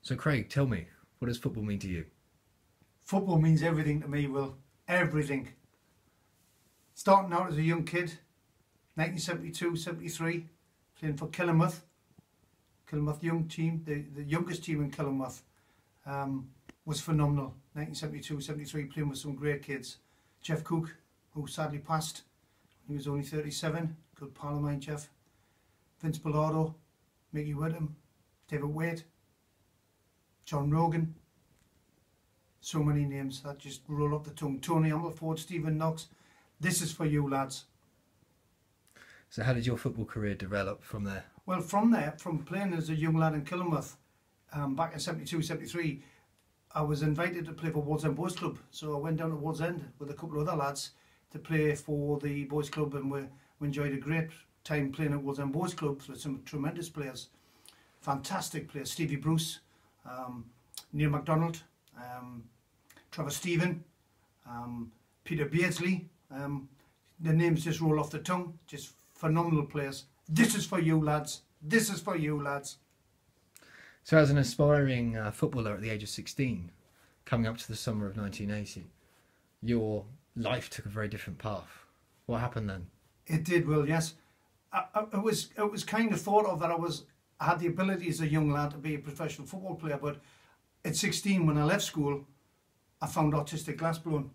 So Craig, tell me, what does football mean to you? Football means everything to me, Will. Everything. Starting out as a young kid, 1972-73, playing for Killingworth young team, the youngest team in Killingworth, was phenomenal. 1972-73, playing with some great kids. Jeff Cook, who sadly passed, he was only 37, good pal of mine, Jeff. Vince Bilardo, Mickey Whittam, David Waite, John Rogan. So many names that just roll up the tongue. Tony Ambleford, Stephen Knox. This is for you, lads. So how did your football career develop from there? Well, from there, from playing as a young lad in Killingworth, back in 72-73, I was invited to play for Wallsend Boys Club. So I went down to Wallsend with a couple of other lads to play for the Boys Club, and we enjoyed a great time playing at Wallsend Boys Club with some tremendous players. Fantastic players. Stevie Bruce, Neil MacDonald, Trevor Stephen, Peter Beardsley. The names just roll off the tongue. Just phenomenal players. This is for you, lads. This is for you, lads. So as an aspiring footballer at the age of 16, coming up to the summer of 1980, your life took a very different path. What happened then? It did, Will, yes. It was kind of thought of that I had the ability as a young lad to be a professional football player, but at 16, when I left school, I found autistic glassblowing.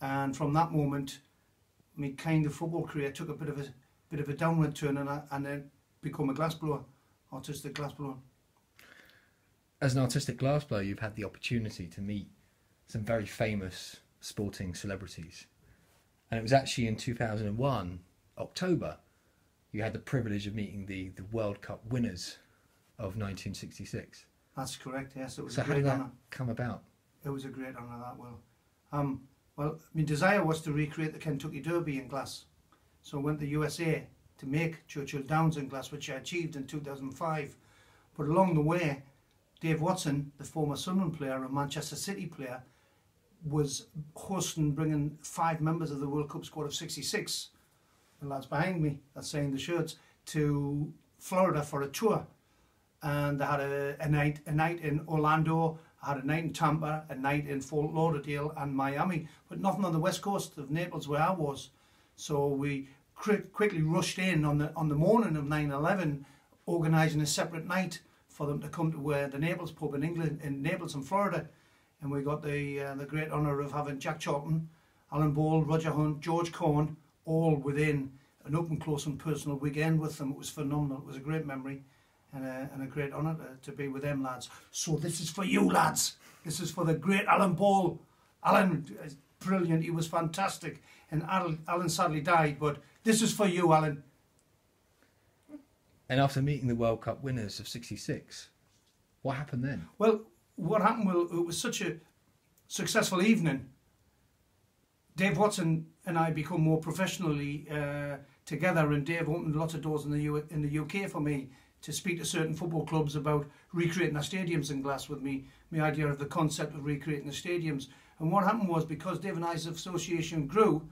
And from that moment, my kind of football career took a bit of a downward turn, and then become a glassblower, autistic glassblower. As an artistic glassblower, you've had the opportunity to meet some very famous sporting celebrities. And it was actually in 2001, October, you had the privilege of meeting the World Cup winners of 1966. That's correct, yes. It was so a great how did honour. that come about? It was a great honour, that, Will. Well, my desire was to recreate the Kentucky Derby in glass. So I went to the USA to make Churchill Downs in glass, which I achieved in 2005. But along the way, Dave Watson, the former Sunderland player and Manchester City player, was hosting, bringing 5 members of the World Cup squad of 66, the lads behind me that's saying the shirts, to Florida for a tour. And they had a night in Orlando, I had a night in Tampa, a night in Fort Lauderdale and Miami, but nothing on the west coast of Naples where I was. So we quickly rushed in on the morning of 9/11, organising a separate night for them to come to the Naples pub in England, in Naples in Florida. And we got the great honour of having Jack Charlton, Alan Ball, Roger Hunt, George Corn, all within an up and close and personal weekend with them. It was phenomenal. It was a great memory. And a great honour to be with them, lads. So this is for you, lads. This is for the great Alan Ball. Alan is brilliant. He was fantastic. And Alan sadly died, but this is for you, Alan. And after meeting the World Cup winners of 66, what happened then? Well, what happened, Will, it was such a successful evening. Dave Watson and I become more professionally together, and Dave opened lots of doors in the UK for me to speak to certain football clubs about recreating their stadiums in glass with me, my idea of the concept of recreating the stadiums. And what happened was, because Dave and I's association grew,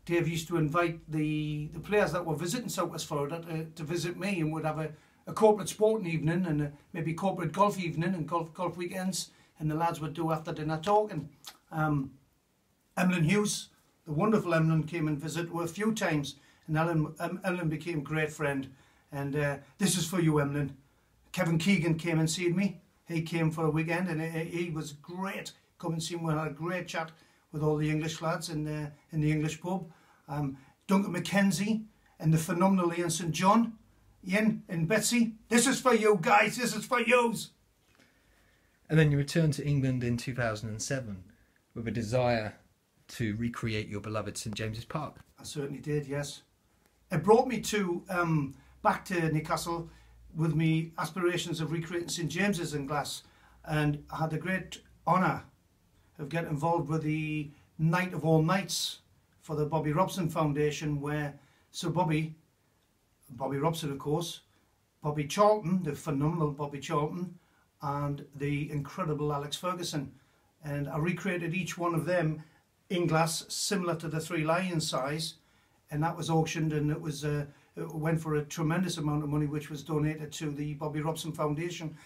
Dave used to invite the players that were visiting South West Florida to visit me, and would have a corporate sporting evening and maybe corporate golf evening and golf weekends, and the lads would do after dinner talking. Emlyn Hughes, the wonderful Emlyn, came and visited a few times, and Emlyn became a great friend. And this is for you, Emlyn. Kevin Keegan came and seen me. He came for a weekend, and he was great. Come and see me. We had a great chat with all the English lads in the English pub. Duncan McKenzie and the phenomenal Ian St John. Ian and Betsy. This is for you, guys. This is for yous. And then you returned to England in 2007 with a desire to recreate your beloved St James's Park. I certainly did, yes. It brought me to back to Newcastle with me aspirations of recreating St James's in glass, and I had the great honour of getting involved with the Night of All Nights for the Bobby Robson Foundation, where Sir Bobby Robson, of course, Bobby Charlton, the phenomenal Bobby Charlton, and the incredible Alex Ferguson, and I recreated each one of them in glass similar to the Three Lions size, and that was auctioned, and it went for a tremendous amount of money, which was donated to the Bobby Robson Foundation.